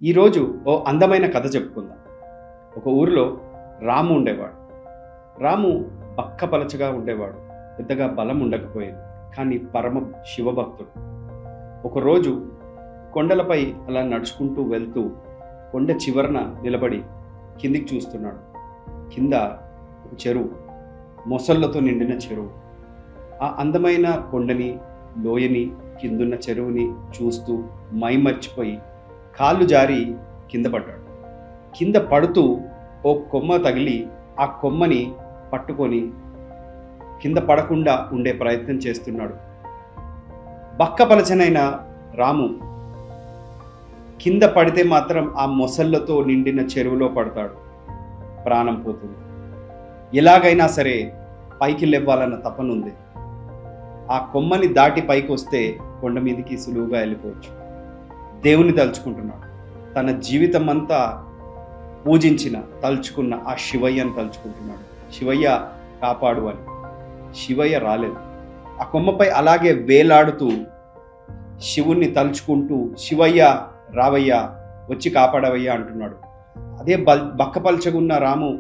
ఈరోజు ఓ అందమైన కథ చెప్పుకుందాం. ఒక ఊరిలో రాము ఉండేవాడు. రాము బక్కపలచగా ఉండేవాడు. పెద్దగా బలం ఉండకపోయేది. కానీ పరమ శివభక్తుడు. ఒకరోజు కొండలపై అలా నడుచుకుంటూ వెళ్తూ కొండ చివరన నిలబడి కిందికి చూస్తున్నాడు. కింద ఒక చెరువు, మొసళ్ళతో నిండిన చెరువు. ఆ అందమైన కొండని, లోయని, కిందున్న చెరువుని చూస్తూ మైమర్చిపోయి కాళ్ళు జారి కింద పడ్డాడు. కింద పడుతూ ఓ కొమ్మ తగిలి ఆ కొమ్మని పట్టుకొని కింద పడకుండా ఉండే ప్రయత్నం చేస్తున్నాడు. బక్కపలచనైన రాము కింద పడితే మాత్రం ఆ మొసళ్ళతో నిండిన చెరువులో పడతాడు. ప్రాణం పోతుంది. ఎలాగైనా సరే పైకి లేవ్వాలన్న తపనుంది. ఆ కొమ్మని దాటి పైకి వస్తే కొండ మీదకి సులువుగా వెళ్ళిపోవచ్చు. దేవుని తలుచుకుంటున్నాడు. తన జీవితం అంతా తలుచుకున్న ఆ శివయ్యను తలుచుకుంటున్నాడు. శివయ్య కాపాడు అని. శివయ్య రాలేదు. ఆ కొమ్మపై అలాగే వేలాడుతూ శివుణ్ణి తలుచుకుంటూ శివయ్య రావయ్యా, వచ్చి కాపాడవయ్యా అంటున్నాడు. అదే బక్కపల్చగున్న రాము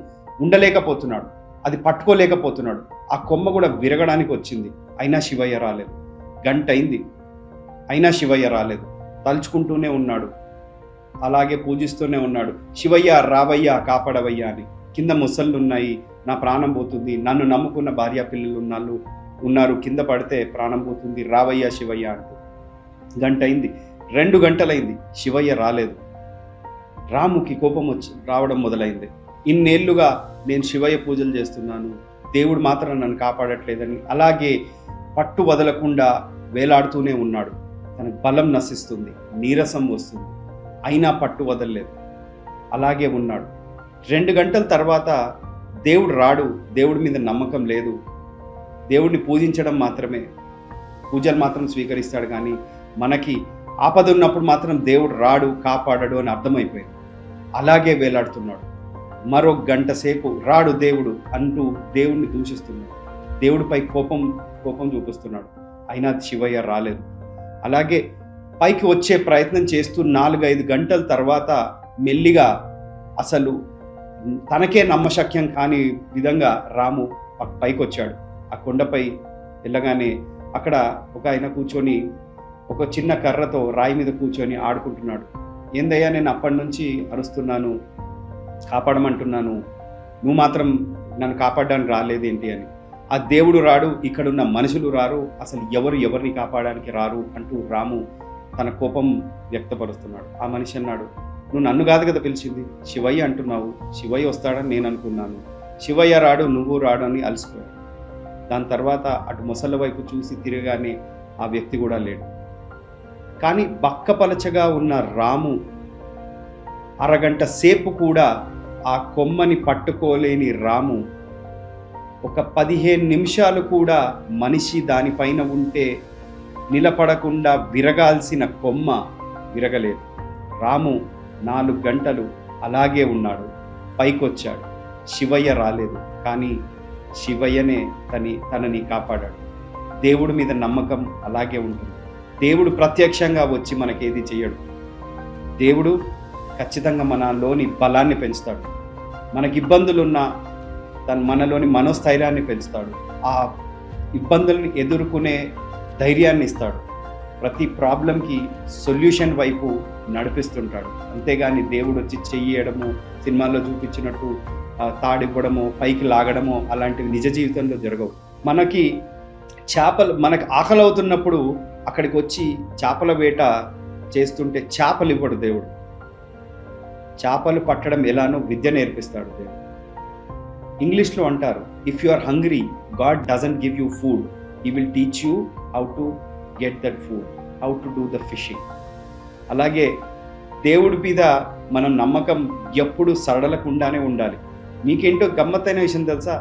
ఉండలేకపోతున్నాడు. అది పట్టుకోలేకపోతున్నాడు. ఆ కొమ్మ కూడా విరగడానికి వచ్చింది. అయినా శివయ్య రాలేదు. గంట అయింది, అయినా శివయ్య రాలేదు. తలుచుకుంటూనే ఉన్నాడు. అలాగే పూజిస్తూనే ఉన్నాడు. శివయ్య రావయ్యా, కాపాడవయ్యా అని. కింద ముసళ్ళు ఉన్నాయి, నా ప్రాణం పోతుంది. నన్ను నమ్ముకున్న భార్య పిల్లలు ఉన్నారు, కింద పడితే ప్రాణం పోతుంది, రావయ్యా శివయ్య అంటూ. గంట అయింది, 2 గంటలైంది. శివయ్య రాలేదు. రాముకి కోపం రావడం మొదలైంది. ఇన్నేళ్లుగా నేను శివయ్య పూజలు చేస్తున్నాను, దేవుడు మాత్రం నన్ను కాపాడట్లేదని అలాగే పట్టు వదలకుండా వేలాడుతూనే ఉన్నాడు. తనకు బలం నశిస్తుంది, నీరసం వస్తుంది. అయినా పట్టు వదలలేదు. అలాగే ఉన్నాడు. 2 గంటల తర్వాత దేవుడు రాడు. దేవుడి మీద నమ్మకం లేదు. దేవుడిని పూజించడం మాత్రమే, పూజలు మాత్రం స్వీకరిస్తాడు. కానీ మనకి ఆపద ఉన్నప్పుడు మాత్రం దేవుడు రాడు, కాపాడడు అని అర్థమైపోయింది. అలాగే వేలాడుతున్నాడు. మరో గంట సేపు రాడు దేవుడు అంటూ దేవుణ్ణి దూషిస్తున్నాడు. దేవుడిపై కోపం చూపిస్తున్నాడు. అయినా శివయ్య రాలేదు. అలాగే పైకి వచ్చే ప్రయత్నం చేస్తూ 4-5 గంటల తర్వాత మెల్లిగా, అసలు తనకే నమ్మశక్యం కాని విధంగా రాము పైకి వచ్చాడు. ఆ కొండపై వెళ్ళగానే అక్కడ ఒక ఆయన కూర్చొని ఒక చిన్న కర్రతో రాయి మీద కూర్చొని ఆడుకుంటున్నాడు. ఏందయ్యా, నేను అప్పటి నుంచి అరుస్తున్నాను, కాపాడమంటున్నాను, నువ్వు మాత్రం నన్ను కాపాడడానికి రాలేదేంటి అని. ఆ దేవుడు రాడు, ఇక్కడున్న మనుషులు రారు, అసలు ఎవరిని కాపాడడానికి రారు అంటూ రాము తన కోపం వ్యక్తపరుస్తున్నాడు. ఆ మనిషి అన్నాడు, నువ్వు నన్ను కాదు కదా పిలిచింది, శివయ్య అంటున్నావు. శివయ్య వస్తాడని నేను అనుకున్నాను. శివయ్య రాడు, నువ్వు రాడు అని అలసిపోయాడు. దాని తర్వాత అటు మొసళ్ళ వైపు చూసి తిరగానే ఆ వ్యక్తి కూడా లేడు. కానీ బక్కపలచగా ఉన్న రాము అరగంట సేపు కూడా ఆ కొమ్మని పట్టుకోలేని రాము ఒక 15 నిమిషాలు కూడా మనిషి దానిపైన ఉంటే నిలబడకుండా విరగాల్సిన కొమ్మ విరగలేదు. రాము 4 గంటలు అలాగే ఉన్నాడు. పైకొచ్చాడు. శివయ్య రాలేదు. కానీ శివయ్యనే తనని కాపాడాడు. దేవుడి మీద నమ్మకం అలాగే ఉంటుంది. దేవుడు ప్రత్యక్షంగా వచ్చి మనకేది చేయడు. దేవుడు ఖచ్చితంగా మనలోని బలాన్ని పెంచుతాడు. మనకి ఇబ్బందులున్నా మనలోని మనోస్థైర్యాన్ని పెంచుతాడు. ఆ ఇబ్బందుల్ని ఎదుర్కొనే ధైర్యాన్ని ఇస్తాడు. ప్రతి ప్రాబ్లంకి సొల్యూషన్ వైపు నడిపిస్తుంటాడు. అంతేగాని దేవుడు వచ్చి చెయ్యడము, సినిమాల్లో చూపించినట్టు తాడివ్వడమో, పైకి లాగడమో అలాంటివి నిజ జీవితంలో జరగవు. మనకు ఆకలి అవుతున్నప్పుడు అక్కడికి వచ్చి చేపల వేట చేస్తుంటే చేపలు ఇవ్వడు దేవుడు. చేపలు పట్టడం ఎలానో విద్య నేర్పిస్తాడు దేవుడు. ఇంగ్లీష్లో అంటారు, if you are hungry, God doesn't give you food, he will teach you how to get that food, how to do the fishing. అలాగే దేవుడి మీద మనం నమ్మకం ఎప్పుడు సడలకుండానే ఉండాలి. మీకేంటో గమ్మత్తైన విషయం తెలుసా?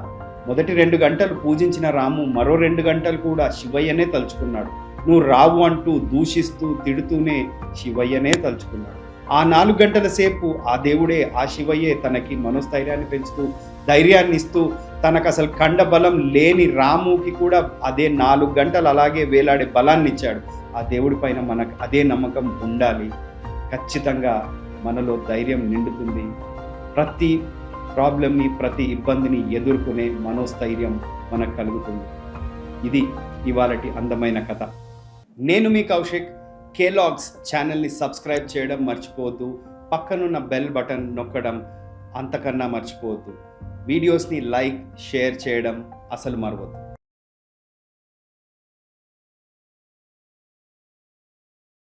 మొదటి 2 గంటలు పూజించిన రాము మరో 2 గంటలు కూడా శివయ్యనే తలుచుకున్నాడు. నువ్వు రావు అంటూ దూషిస్తూ తిడుతూనే శివయ్యనే తలుచుకున్నాడు. ఆ 4 గంటల సేపు ఆ దేవుడే, ఆ శివయ్యే తనకి మనోస్థైర్యాన్ని పెంచుతూ, ధైర్యాన్ని ఇస్తూ, తనకు అసలు కండబలం లేని రాముకి కూడా అదే 4 గంటలు అలాగే వేలాడే బలాన్ని ఇచ్చాడు. ఆ దేవుడి పైన మనకు అదే నమ్మకం ఉండాలి. ఖచ్చితంగా మనలో ధైర్యం నిండుతుంది. ప్రతి ప్రాబ్లమ్ని, ప్రతి ఇబ్బందిని ఎదుర్కొనే మనోస్థైర్యం మనకు కలుగుతుంది. ఇది ఇవాళటి అందమైన కథ. నేను మీ కౌశిక్. కేలాగ్స్ ఛానల్ని సబ్స్క్రైబ్ చేయడం మర్చిపోవద్దు. పక్కనున్న బెల్ బటన్ నొక్కడం అంతకన్నా మర్చిపోవద్దు. వీడియోస్ని లైక్, షేర్ చేయడం అసలు మరవద్దు.